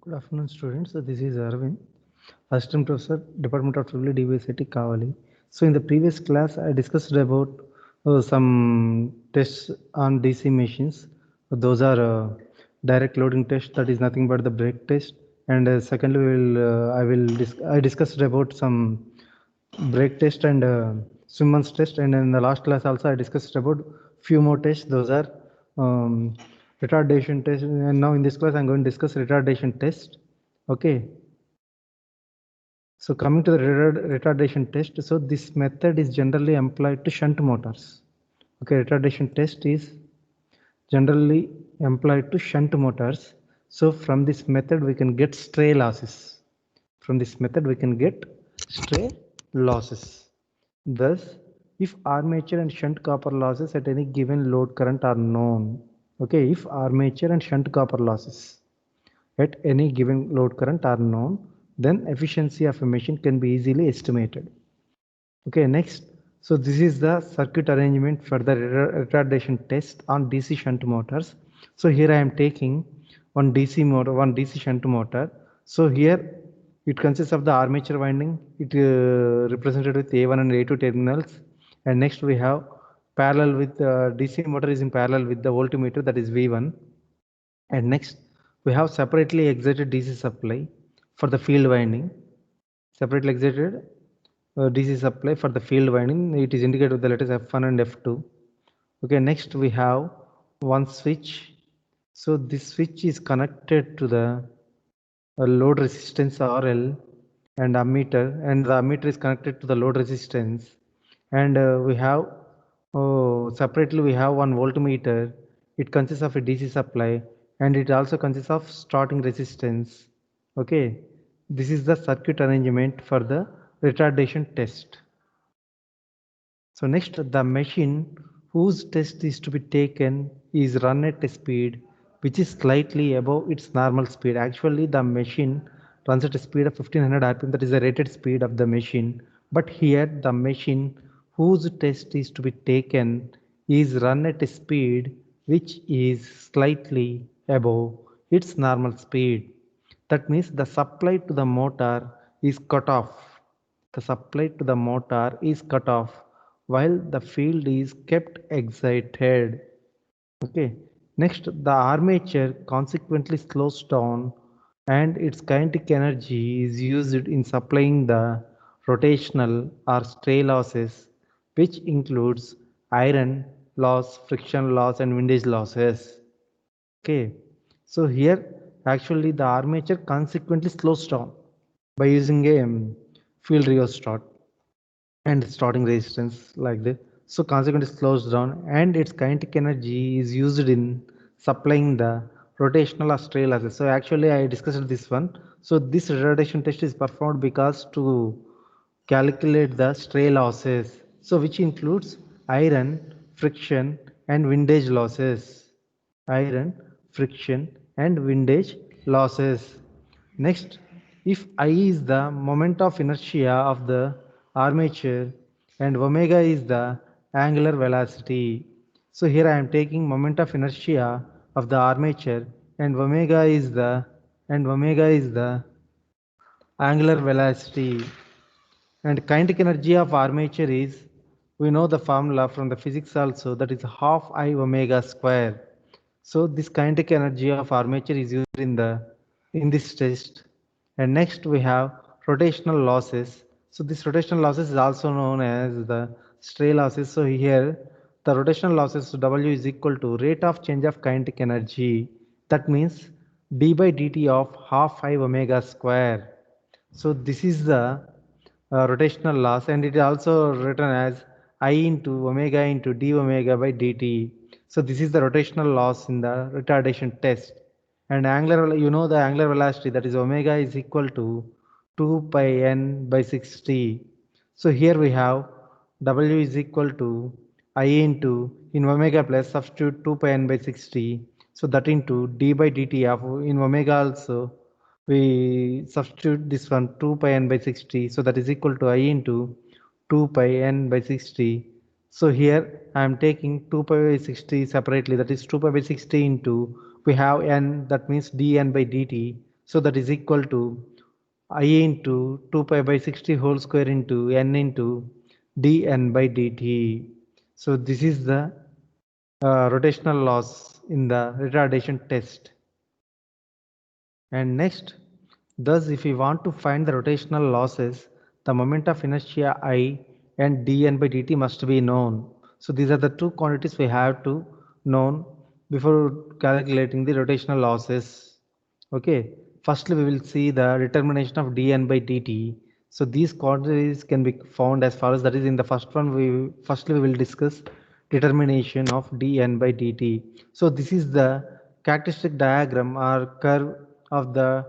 Good afternoon, students. So this is Arvind, Assistant Professor, Department of Triple DBSIT Kavali. So in the previous class, I discussed about some tests on DC machines. Those are direct loading test. That is nothing but the brake test. And secondly, I discussed about some brake test and Simmons test. And in the last class also, I discussed about few more tests. Those are um, retardation test. And now in this class, I'm going to discuss retardation test. Okay. So coming to the retardation test, so this method is generally employed to shunt motors. Okay, retardation test is generally employed to shunt motors. So from this method, we can get stray losses. From this method, we can get stray losses. Thus, if armature and shunt copper losses at any given load current are known, okay, if armature and shunt copper losses at any given load current are known, then efficiency of a machine can be easily estimated. Okay, next. So this is the circuit arrangement for the retardation test on DC shunt motors. So here I am taking one DC motor, one DC shunt motor. So here it consists of the armature winding. It represented with A1 and A2 terminals. And next we have parallel with DC motor is in parallel with the voltmeter, that is V1. And next we have separately excited DC supply for the field winding. Separately excited DC supply for the field winding. It is indicated with the letters F1 and F2. Okay, next we have one switch. So this switch is connected to the load resistance RL and ammeter, and the ammeter is connected to the load resistance. And we have separately we have one voltmeter. It consists of a DC supply, and it also consists of starting resistance. Okay, this is the circuit arrangement for the retardation test. So next, the machine whose test is to be taken is run at a speed which is slightly above its normal speed. Actually, the machine runs at a speed of 1500 RPM, that is the rated speed of the machine. But here, the machine whose test is to be taken is run at a speed which is slightly above its normal speed. That means the supply to the motor is cut off. The supply to the motor is cut off while the field is kept excited. Okay. Next, the armature consequently slows down and its kinetic energy is used in supplying the rotational or stray losses, which includes iron loss, friction loss, and windage losses. Okay. So here actually the armature consequently slows down by using a field rheostat and starting resistance like this. So consequently slows down and its kinetic energy is used in supplying the rotational or stray losses. So actually I discussed this one. So this retardation test is performed because to calculate the stray losses. So which includes iron, friction and windage losses. Iron, friction and windage losses. Next, if I is the moment of inertia of the armature and omega is the angular velocity. So here I am taking moment of inertia of the armature and omega is the angular velocity. And kinetic energy of armature is, we know the formula from the physics also, that is half I omega square. So this kinetic energy of armature is used in this test. And next we have rotational losses. So this rotational losses is also known as the stray losses. So here the rotational losses W is equal to rate of change of kinetic energy. That means d by dt of half I omega square. So this is the rotational loss, and it is also written as I into omega into d omega by dt. So this is the rotational loss in the retardation test. And angular, you know the angular velocity, that is omega is equal to 2 pi n by 60. So here we have W is equal to I into in omega plus substitute 2 pi n by 60. So that into d by dt of in omega also we substitute this one 2 pi n by 60. So that is equal to I into 2 pi n by 60. So here I am taking 2 pi by 60 separately, that is 2 pi by 60 into we have n, that means dn by dt. So that is equal to I into 2 pi by 60 whole square into n into dn by dt. So this is the rotational loss in the retardation test. And next, thus if we want to find the rotational losses, the moment of inertia I and dn by dt must be known. So these are the two quantities we have to know before calculating the rotational losses. Okay, firstly we will see the determination of dn by dt. So these quantities can be found as follows. That is, in the first one, we will discuss determination of dn by dt. So this is the characteristic diagram or curve of the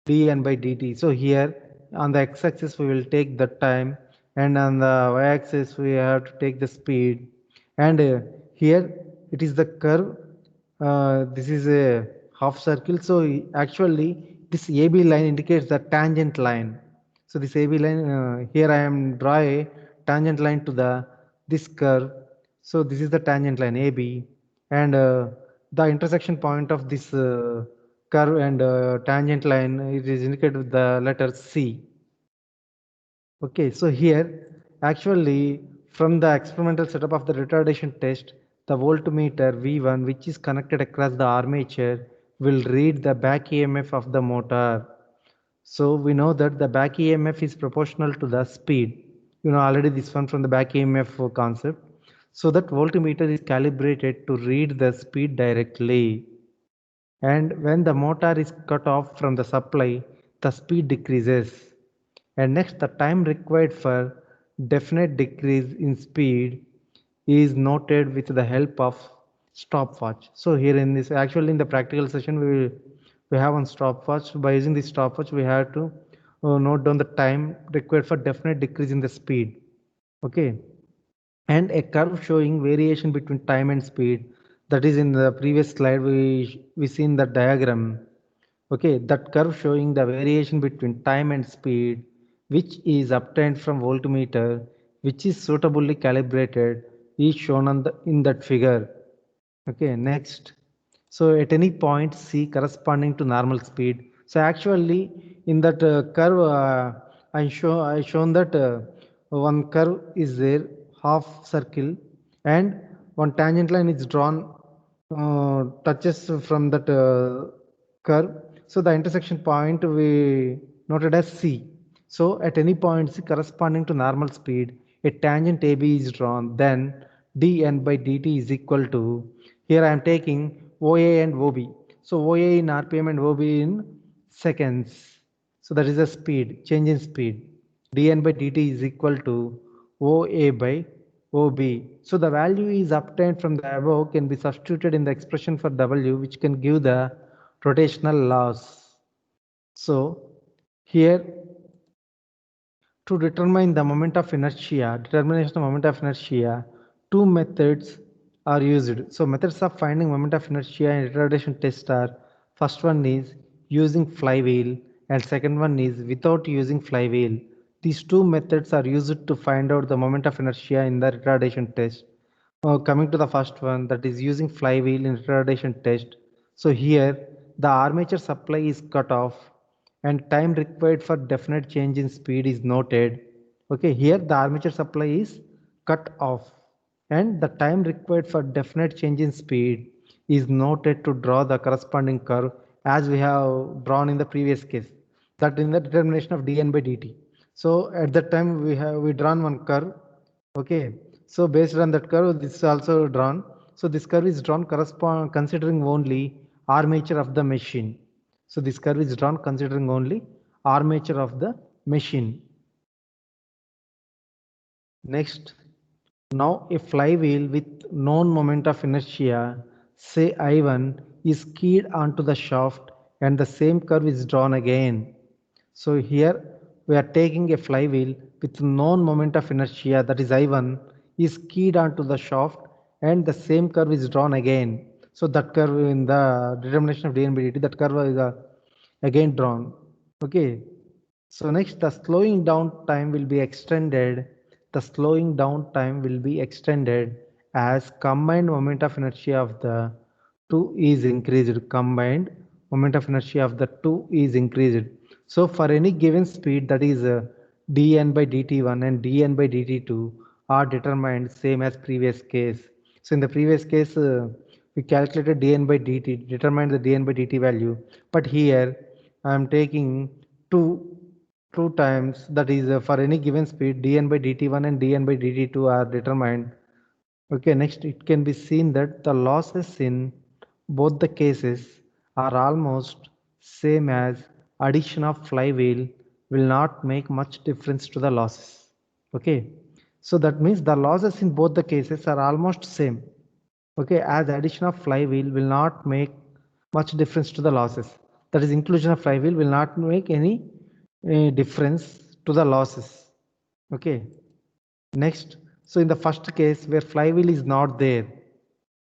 dn by dt. So here on the x-axis we will take the time, and on the y-axis we have to take the speed. And here it is the curve. This is a half circle. So actually this AB line indicates the tangent line. So this AB line, here I am draw a tangent line to the this curve. So this is the tangent line AB, and the intersection point of this curve and tangent line, it is indicated with the letter C. Okay, so here actually from the experimental setup of the retardation test, the voltmeter V1 which is connected across the armature will read the back EMF of the motor. So we know that the back EMF is proportional to the speed. You know already this one from the back EMF concept. So that voltmeter is calibrated to read the speed directly. And when the motor is cut off from the supply, the speed decreases. And next, the time required for definite decrease in speed is noted with the help of stopwatch. So here in this, actually in the practical session, we have one stopwatch. By using this stopwatch, we have to note down the time required for definite decrease in the speed. Okay, and a curve showing variation between time and speed. That is, in the previous slide we seen the diagram. Okay, that curve showing the variation between time and speed, which is obtained from voltmeter, which is suitably calibrated, is shown on the in that figure. Okay, next. So at any point C corresponding to normal speed. So actually in that curve, I shown that one curve is there, half circle, and one tangent line is drawn, touches from that curve. So the intersection point we noted as C. So at any point C corresponding to normal speed, a tangent AB is drawn. Then dn by dt is equal to, here I am taking OA and OB. So OA in RPM and OB in seconds. So that is the speed, change in speed. dn by dt is equal to OA by OB. So the value is obtained from the above can be substituted in the expression for W, which can give the rotational loss. So here, to determine the moment of inertia, determination of moment of inertia, two methods are used. So methods of finding moment of inertia in retardation test are, first one is using flywheel and second one is without using flywheel. These two methods are used to find out the moment of inertia in the retardation test. Coming to the first one, that is using flywheel in retardation test. So here the armature supply is cut off and time required for definite change in speed is noted. Okay, here the armature supply is cut off and the time required for definite change in speed is noted to draw the corresponding curve as we have drawn in the previous case, that in the determination of dn by dt. So at that time we drawn one curve. Okay, so based on that curve, this is also drawn. So this curve is drawn correspond considering only armature of the machine. So this curve is drawn considering only armature of the machine. Next, now a flywheel with known moment of inertia, say I1, is keyed onto the shaft and the same curve is drawn again. So here we are taking a flywheel with known moment of inertia, that is I1, is keyed onto the shaft and the same curve is drawn again. So that curve in the determination of dn by dt, that curve is again drawn. Okay. So next, the slowing down time will be extended. The slowing down time will be extended as combined moment of inertia of the two is increased. Combined moment of inertia of the two is increased. So for any given speed, that is dn by dt1 and dn by dt2 are determined same as previous case. So in the previous case, we calculated dn by dt, determined the dn by dt value, but here I am taking two times, that is for any given speed dn by dt1 and dn by dt2 are determined. Okay, next it can be seen that the losses in both the cases are almost same as addition of flywheel will not make much difference to the losses. Okay, so that means the losses in both the cases are almost same. Okay, as addition of flywheel will not make much difference to the losses. That is, inclusion of flywheel will not make any difference to the losses. Okay. Next, so in the first case where flywheel is not there,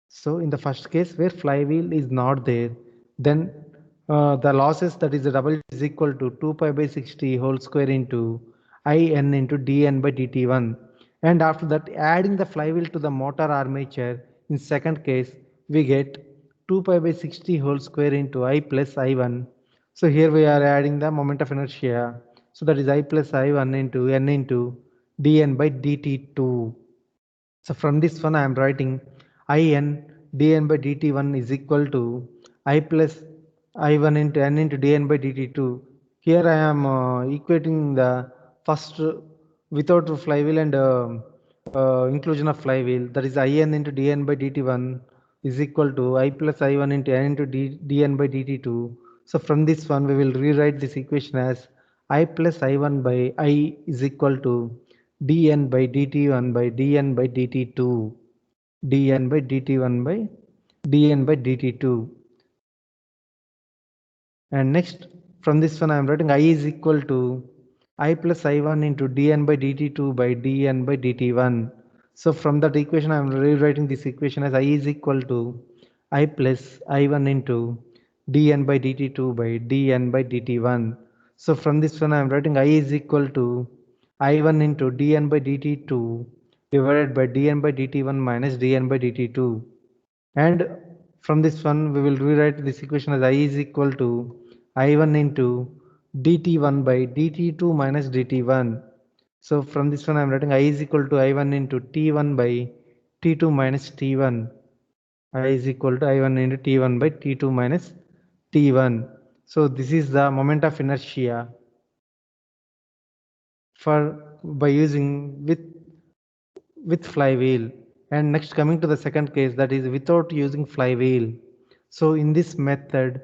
so in the first case where flywheel is not there, then the losses, that is the W is equal to 2 pi by 60 whole square into in into dn by dt1. And after that, adding the flywheel to the motor armature, in second case, we get 2 pi by 60 whole square into I plus I1. So here we are adding the moment of inertia. So that is I plus I1 into n into dn by dt2. So from this one I am writing in dn by dt1 is equal to I plus I1 into n into dn by dt2. Here I am equating the first without flywheel and inclusion of flywheel, that is in into dn by dt1 is equal to I plus I1 into n into dn by dt2. So from this one we will rewrite this equation as I plus I1 by I is equal to dn by dt1 by dn by dt2, dn by dt1 by dn by dt2. And next, from this one I am writing I is equal to I plus I1 into dn by dt2 by dn by dt1. So from that equation I am rewriting this equation as I is equal to I plus I1 into dn by dt2 by dn by dt1. So from this one I am writing I is equal to I1 into dn by dt2 divided by dn by dt1 minus dn by dt2. And from this one we will rewrite this equation as I is equal to I1 into dt1 by dt2 minus dt1. So from this one I am writing I is equal to I1 into t1 by t2 minus t1. I is equal to I1 into t1 by t2 minus t1. So this is the moment of inertia for by using with flywheel. And next, coming to the second case, that is without using flywheel. So in this method,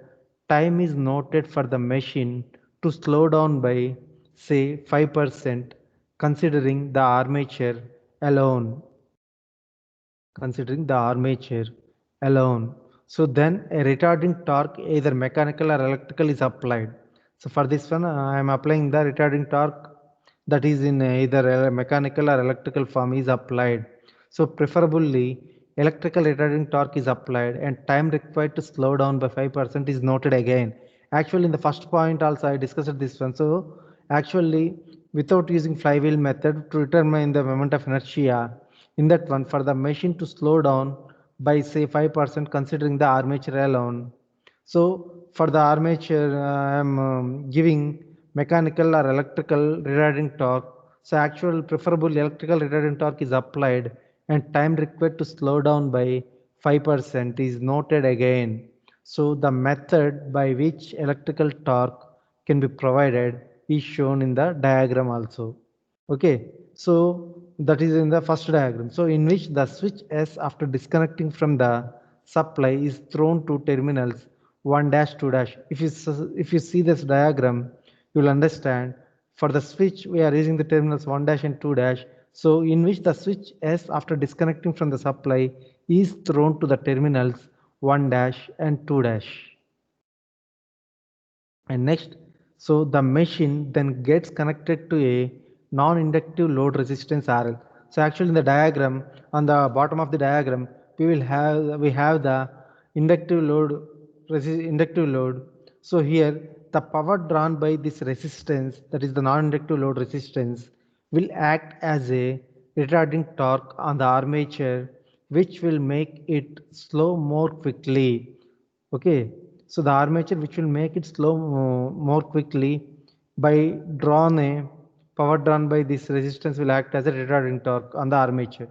time is noted for the machine to slow down by say 5% considering the armature alone, considering the armature alone. So then a retarding torque, either mechanical or electrical, is applied. So for this one I am applying the retarding torque, that is in either a mechanical or electrical form is applied. So preferably electrical retarding torque is applied and time required to slow down by 5% is noted again. Actually in the first point also I discussed this one. So actually without using flywheel method to determine the moment of inertia, in that one for the machine to slow down by say 5% considering the armature alone. So for the armature, I am giving mechanical or electrical retarding torque. So actual preferable electrical retarding torque is applied and time required to slow down by 5% is noted again. So the method by which electrical torque can be provided is shown in the diagram also. Okay, so that is in the first diagram. So in which the switch S after disconnecting from the supply is thrown to terminals 1 dash 2 dash. If you see this diagram, you will understand for the switch we are using the terminals 1 dash and 2 dash. So in which the switch S after disconnecting from the supply is thrown to the terminals 1 dash and 2 dash. And next, so the machine then gets connected to a non-inductive load resistance RL. So actually in the diagram, on the bottom of the diagram, we have the inductive load, inductive load. So here the power drawn by this resistance, that is the non-inductive load resistance, will act as a retarding torque on the armature, which will make it slow more quickly. Okay, So the armature which will make it slow more quickly by drawn a power drawn by this resistance will act as a retarding torque on the armature.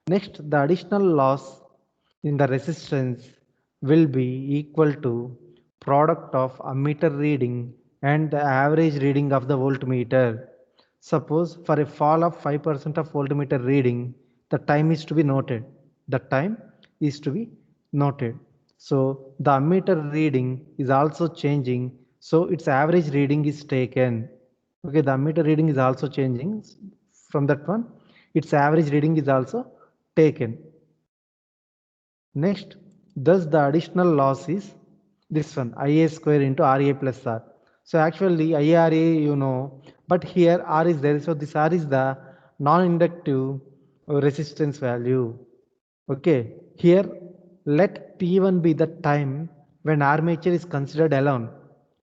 Next, the additional loss in the resistance will be equal to product of ammeter reading and the average reading of the voltmeter. Suppose for a fall of 5% of voltmeter reading, the time is to be noted. The time is to be noted. So the ammeter reading is also changing. So its average reading is taken. Okay, the ammeter reading is also changing from that one. Its average reading is also taken. Next, thus the additional loss is this one, Ia square into Ra plus R. So actually IRA you know, but here R is there. So this R is the non-inductive resistance value. Okay, here let T1 be the time when armature is considered alone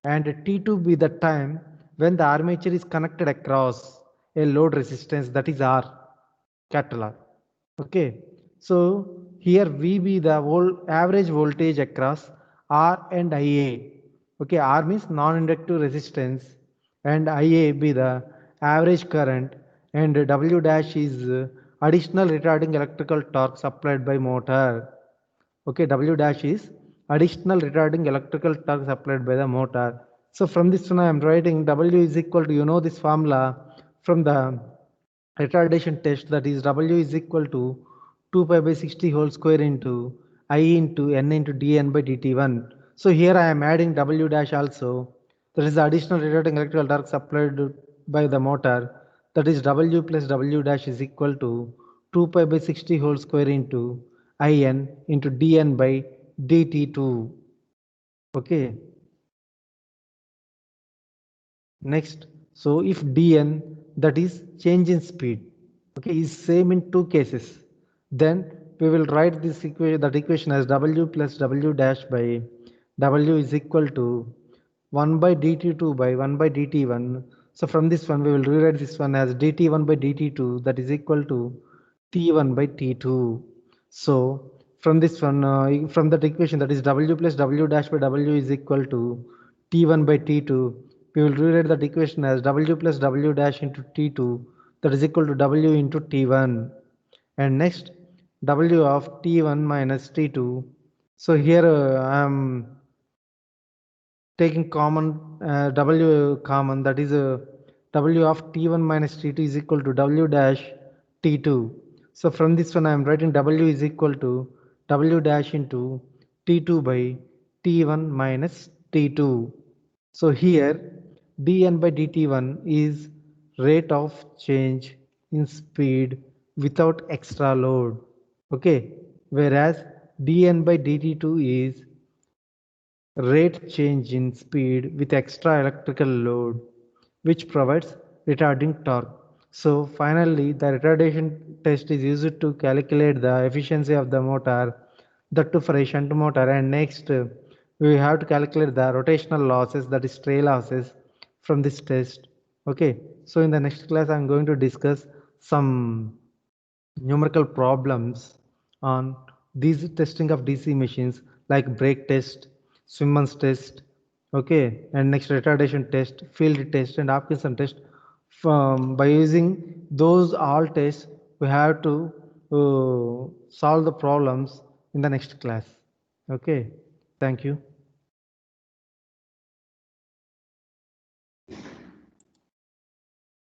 and T2 be the time when the armature is connected across a load resistance, that is R, capital R. Okay, so here V be the average voltage across R and IA. Okay, R means non-inductive resistance and IA be the average current, and W dash is additional retarding electrical torque supplied by motor. Okay, W dash is additional retarding electrical torque supplied by the motor. So from this one I am writing W is equal to, you know, this formula from the retardation test, that is W is equal to 2 pi by 60 whole square into I into N into dN by dt1. So here I am adding W dash also, that is the additional retarding electrical torque supplied by the motor, that is W plus W dash is equal to 2 pi by 60 whole square into In into dN by dt2. Okay. Next, so if dN, that is change in speed, okay, is same in two cases, then we will write this equation, that equation as W plus W dash by W is equal to 1 by dt2 by 1 by dt1. So from this one we will rewrite this one as dt1 by dt2, that is equal to t1 by t2. So from this one, from that equation, that is W plus W dash by W is equal to T1 by T2. We will rewrite that equation as W plus W dash into T2, that is equal to W into T1. And next, W of T1 minus T2. So here I am taking common W common, that is W of T1 minus T2 is equal to W dash T2. So from this one I am writing W is equal to W dash into T2 by T1 minus T2. So here dN by dt1 is rate of change in speed without extra load. Okay, whereas dN by dt2 is rate change in speed with extra electrical load, which provides retarding torque. So finally, the retardation test is used to calculate the efficiency of the motor, that too for a shunt motor. And next, we have to calculate the rotational losses, that is stray losses, from this test. Okay, so in the next class, I'm going to discuss some numerical problems on these testing of DC machines like brake test, Simmons test, okay, and next retardation test, field test, and Hopkinson test. By using those all tests, we have to solve the problems in the next class. Okay, thank you.